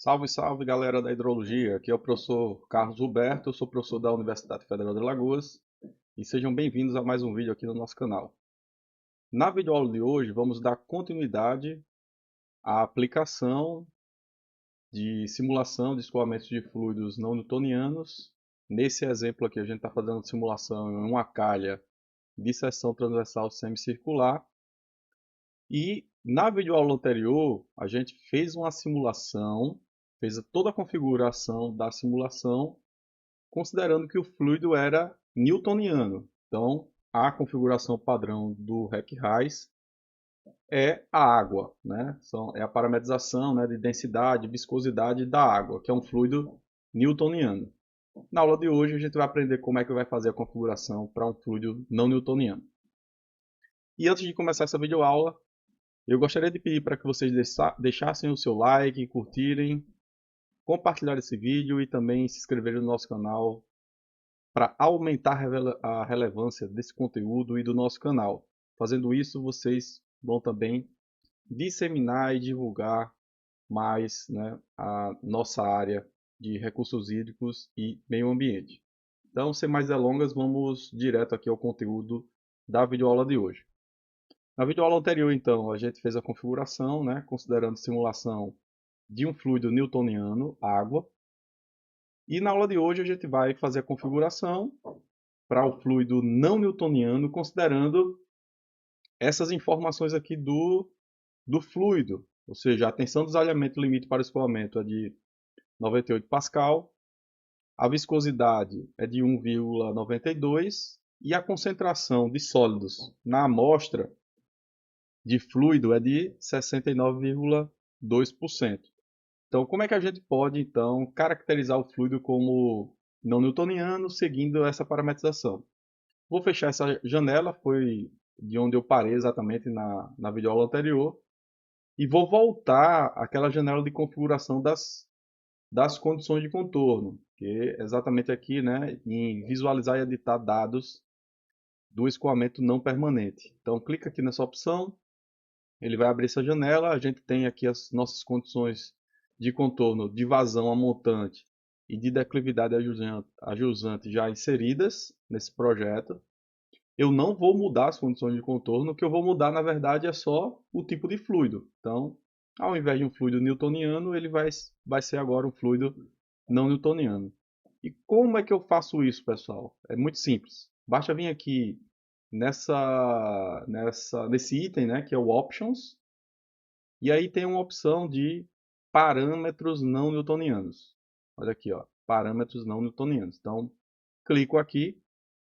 Salve, salve galera da hidrologia. Aqui é o professor Carlos Roberto, eu sou professor da Universidade Federal de Alagoas e sejam bem-vindos a mais um vídeo aqui no nosso canal. Na videoaula de hoje vamos dar continuidade à aplicação de simulação de escoamentos de fluidos não newtonianos. Nesse exemplo aqui a gente está fazendo simulação em uma calha de seção transversal semicircular e na videoaula anterior a gente fez uma simulação, fez toda a configuração da simulação considerando que o fluido era newtoniano. Então, a configuração padrão do REC-RAIS é a água, né? É a parametrização, né, de densidade, viscosidade da água, que é um fluido newtoniano. Na aula de hoje a gente vai aprender como é que vai fazer a configuração para um fluido não newtoniano. E antes de começar essa videoaula, eu gostaria de pedir para que vocês deixassem o seu like, curtirem, compartilhar esse vídeo e também se inscreverem no nosso canal para aumentar a relevância desse conteúdo e do nosso canal. Fazendo isso, vocês vão também disseminar e divulgar mais, né, a nossa área de recursos hídricos e meio ambiente. Então, sem mais delongas, vamos direto aqui ao conteúdo da videoaula de hoje. Na videoaula anterior, então, a gente fez a configuração, né, considerando simulação de um fluido newtoniano, água. E na aula de hoje a gente vai fazer a configuração para o fluido não newtoniano, considerando essas informações aqui do fluido, ou seja, a tensão do desalhamento limite para o escoamento é de 98 pascal, a viscosidade é de 1,92 e a concentração de sólidos na amostra de fluido é de 69,2%. Então, como é que a gente pode então caracterizar o fluido como não newtoniano seguindo essa parametrização? Vou fechar essa janela, foi de onde eu parei exatamente na videoaula anterior. E vou voltar àquela janela de configuração das condições de contorno, que é exatamente aqui, né, em visualizar e editar dados do escoamento não permanente. Então, clica aqui nessa opção, ele vai abrir essa janela, a gente tem aqui as nossas condições de contorno de vazão a montante e de declividade a jusante já inseridas nesse projeto. Eu não vou mudar as condições de contorno, o que eu vou mudar, na verdade, é só o tipo de fluido. Então, ao invés de um fluido newtoniano, ele vai ser agora um fluido não newtoniano. E como é que eu faço isso, pessoal? É muito simples. Basta vir aqui nesse item, né, que é o Options, e aí tem uma opção de parâmetros não newtonianos. Olha aqui, ó, parâmetros não newtonianos. Então, clico aqui,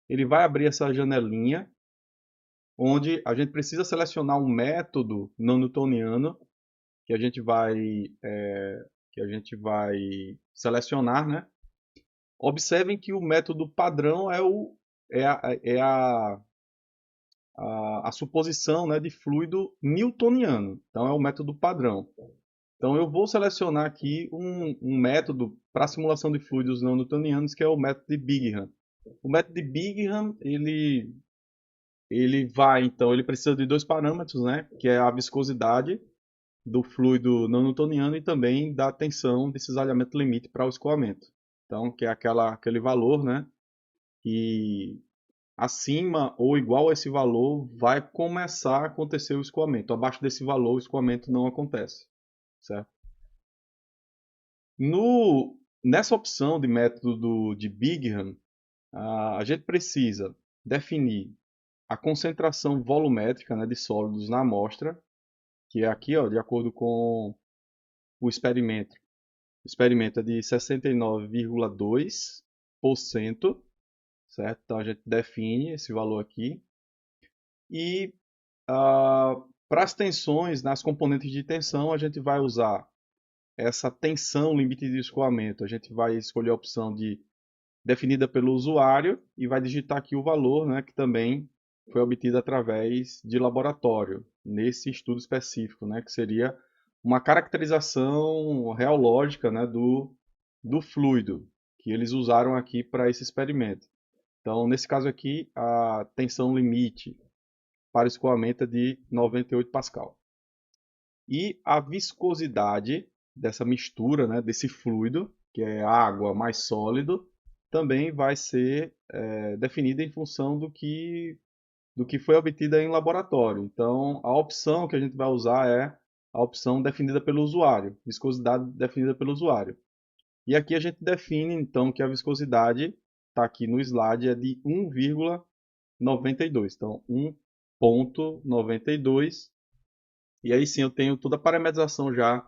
ele vai abrir essa janelinha onde a gente precisa selecionar um método não newtoniano que a gente vai selecionar, né? Observem que o método padrão é a suposição, né, de fluido newtoniano. Então é o método padrão. Então eu vou selecionar aqui um método para simulação de fluidos não newtonianos que é o método de Bingham. O método de Bingham ele precisa de dois parâmetros, né? Que é a viscosidade do fluido não newtoniano e também da tensão de cisalhamento limite para o escoamento. Então, que é aquele valor, né? E acima ou igual a esse valor vai começar a acontecer o escoamento. Abaixo desse valor, o escoamento não acontece, certo? Nessa opção de método de Bingham, a gente precisa definir a concentração volumétrica, né, de sólidos na amostra, que é aqui, ó, de acordo com o experimento. O experimento é de 69,2%, certo? Então a gente define esse valor aqui. E para as tensões, nas componentes de tensão, a gente vai usar essa tensão limite de escoamento. A gente vai escolher a opção definida pelo usuário e vai digitar aqui o valor, né, que também foi obtido através de laboratório, nesse estudo específico, né, que seria uma caracterização reológica, né, do fluido que eles usaram aqui para esse experimento. Então, nesse caso aqui, a tensão limite para escoamento é de 98 pascal. E a viscosidade dessa mistura, né, desse fluido, que é água mais sólido, também vai ser definida em função do que foi obtida em laboratório. Então, a opção que a gente vai usar é a opção definida pelo usuário, viscosidade definida pelo usuário. E aqui a gente define, então, que a viscosidade, está aqui no slide, é de 1,92. Então, 1,92. E aí sim eu tenho toda a parametrização já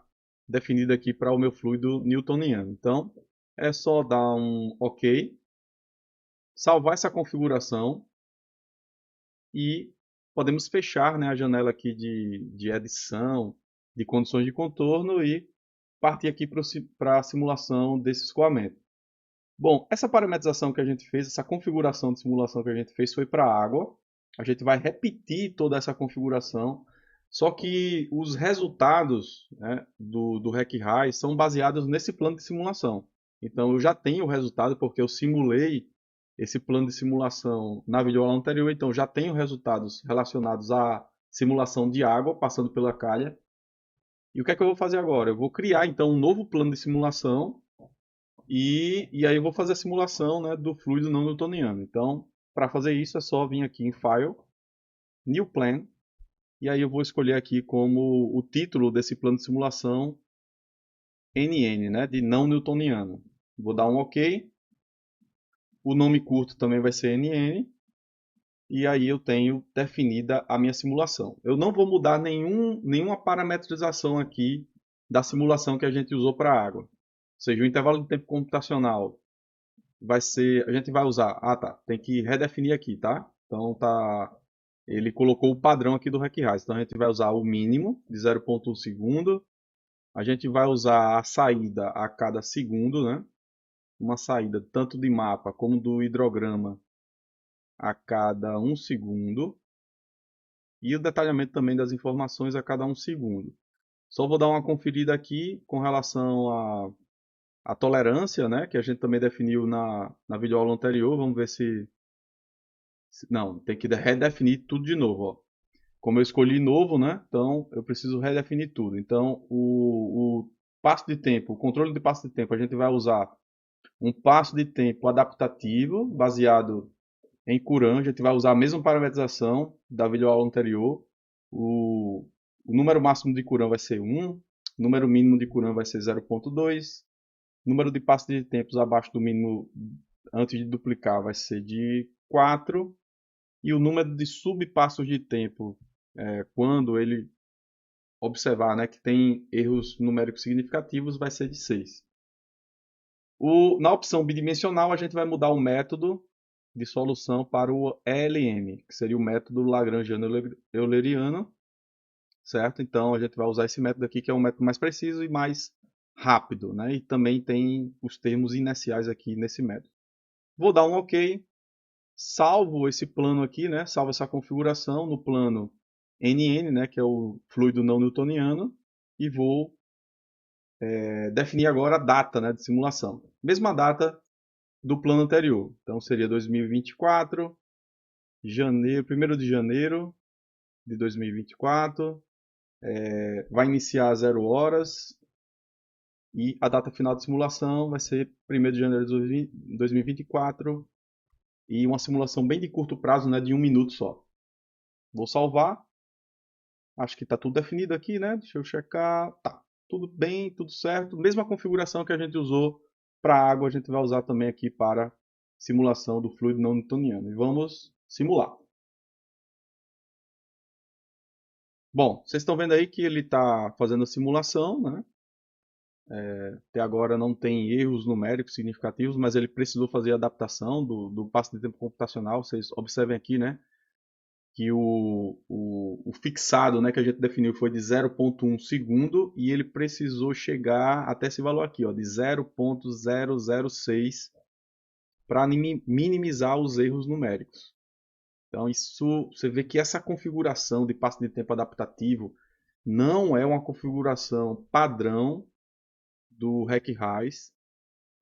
definida aqui para o meu fluido newtoniano. Então, é só dar um OK, salvar essa configuração e podemos fechar, né, a janela aqui de edição, de condições de contorno e partir aqui para a simulação desse escoamento. Bom, essa parametrização que a gente fez, essa configuração de simulação que a gente fez foi para a água. A gente vai repetir toda essa configuração, só que os resultados, né, do RecRai são baseados nesse plano de simulação. Então eu já tenho o resultado porque eu simulei esse plano de simulação na videoaula anterior, então já tenho resultados relacionados à simulação de água passando pela calha. E o que é que eu vou fazer agora? Eu vou criar então um novo plano de simulação e aí eu vou fazer a simulação, né, do fluido não newtoniano. Então, para fazer isso é só vir aqui em File, New Plan, e aí eu vou escolher aqui como o título desse plano de simulação NN, né, de não newtoniano. Vou dar um OK. O nome curto também vai ser NN. E aí eu tenho definida a minha simulação. Eu não vou mudar nenhuma parametrização aqui da simulação que a gente usou para a água. Ou seja, o intervalo de tempo computacional vai ser, a gente vai usar, tem que redefinir aqui, tá? Então ele colocou o padrão aqui do RecRais. Então a gente vai usar o mínimo de 0,1 segundo. A gente vai usar a saída a cada segundo, né? Uma saída tanto de mapa como do hidrograma a cada 1 segundo. E o detalhamento também das informações a cada 1 segundo. Só vou dar uma conferida aqui com relação à tolerância, né? Que a gente também definiu na videoaula anterior. Vamos ver se não, tem que redefinir tudo de novo, ó. Como eu escolhi novo, né? Então eu preciso redefinir tudo. Então o passo de tempo, o controle de passo de tempo, a gente vai usar um passo de tempo adaptativo baseado em Courant. A gente vai usar a mesma parametrização da videoaula anterior. O número máximo de Courant vai ser 1, o número mínimo de Courant vai ser 0,2, o número de passos de tempos abaixo do mínimo antes de duplicar vai ser de 4, e o número de subpassos de tempo, quando ele observar, né, que tem erros numéricos significativos, vai ser de 6. Na opção bidimensional, a gente vai mudar o método de solução para o ELM, que seria o método Lagrangiano-Euleriano, certo? Então a gente vai usar esse método aqui, que é um método mais preciso e mais rápido, né? E também tem os termos inerciais aqui nesse método. Vou dar um OK, salvo esse plano aqui, né? Salvo essa configuração no plano NN, né? Que é o fluido não newtoniano, e vou definir agora a data, né, de simulação. Mesma data do plano anterior. Então seria 2024, janeiro, 1º de janeiro de 2024. Vai iniciar às 0 horas e a data final de simulação vai ser 1º de janeiro de 2024 e uma simulação bem de curto prazo, né, de 1 minuto só. Vou salvar. Acho que está tudo definido aqui, né? Deixa eu checar. Tá, tudo bem, tudo certo. Mesma configuração que a gente usou para a água, a gente vai usar também aqui para simulação do fluido não newtoniano. E vamos simular. Bom, vocês estão vendo aí que ele está fazendo a simulação, né? Até agora não tem erros numéricos significativos, mas ele precisou fazer a adaptação do passo de tempo computacional. Vocês observem aqui, né, que o fixado, né, que a gente definiu foi de 0,1 segundo e ele precisou chegar até esse valor aqui, ó, de 0,006 para minimizar os erros numéricos. Então isso, você vê que essa configuração de passo de tempo adaptativo não é uma configuração padrão do RecRais.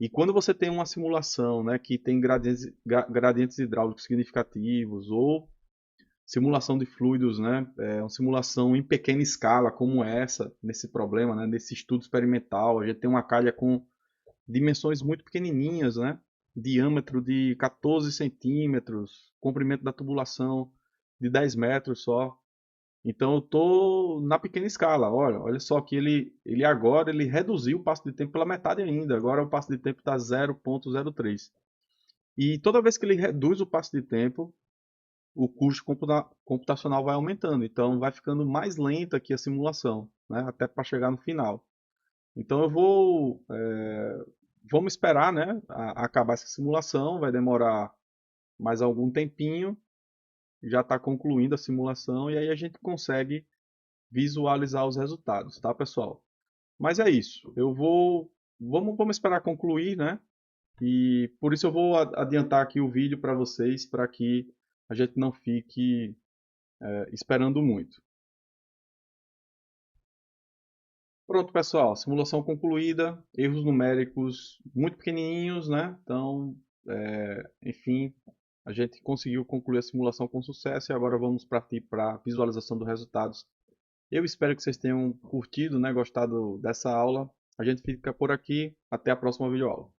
E quando você tem uma simulação, né, que tem gradientes hidráulicos significativos ou simulação de fluidos, né? Uma simulação em pequena escala como essa, nesse problema, né? Nesse estudo experimental. A gente tem uma calha com dimensões muito pequenininhas, né? Diâmetro de 14 centímetros, comprimento da tubulação de 10 metros só. Então eu estou na pequena escala. Olha só que ele agora ele reduziu o passo de tempo pela metade ainda. Agora o passo de tempo está 0,03. E toda vez que ele reduz o passo de tempo, o custo computacional vai aumentando. Então vai ficando mais lenta aqui a simulação, né? Até para chegar no final. Então vamos esperar, né? Acabar essa simulação. Vai demorar mais algum tempinho. Já está concluindo a simulação e aí a gente consegue visualizar os resultados, tá, pessoal? Mas é isso. Vamos esperar concluir, né? E por isso eu vou adiantar aqui o vídeo para vocês, para que a gente não fique esperando muito. Pronto, pessoal. Simulação concluída. Erros numéricos muito pequenininhos, né? Então, enfim, a gente conseguiu concluir a simulação com sucesso e agora vamos partir para a visualização dos resultados. Eu espero que vocês tenham curtido, né? Gostado dessa aula. A gente fica por aqui. Até a próxima videoaula.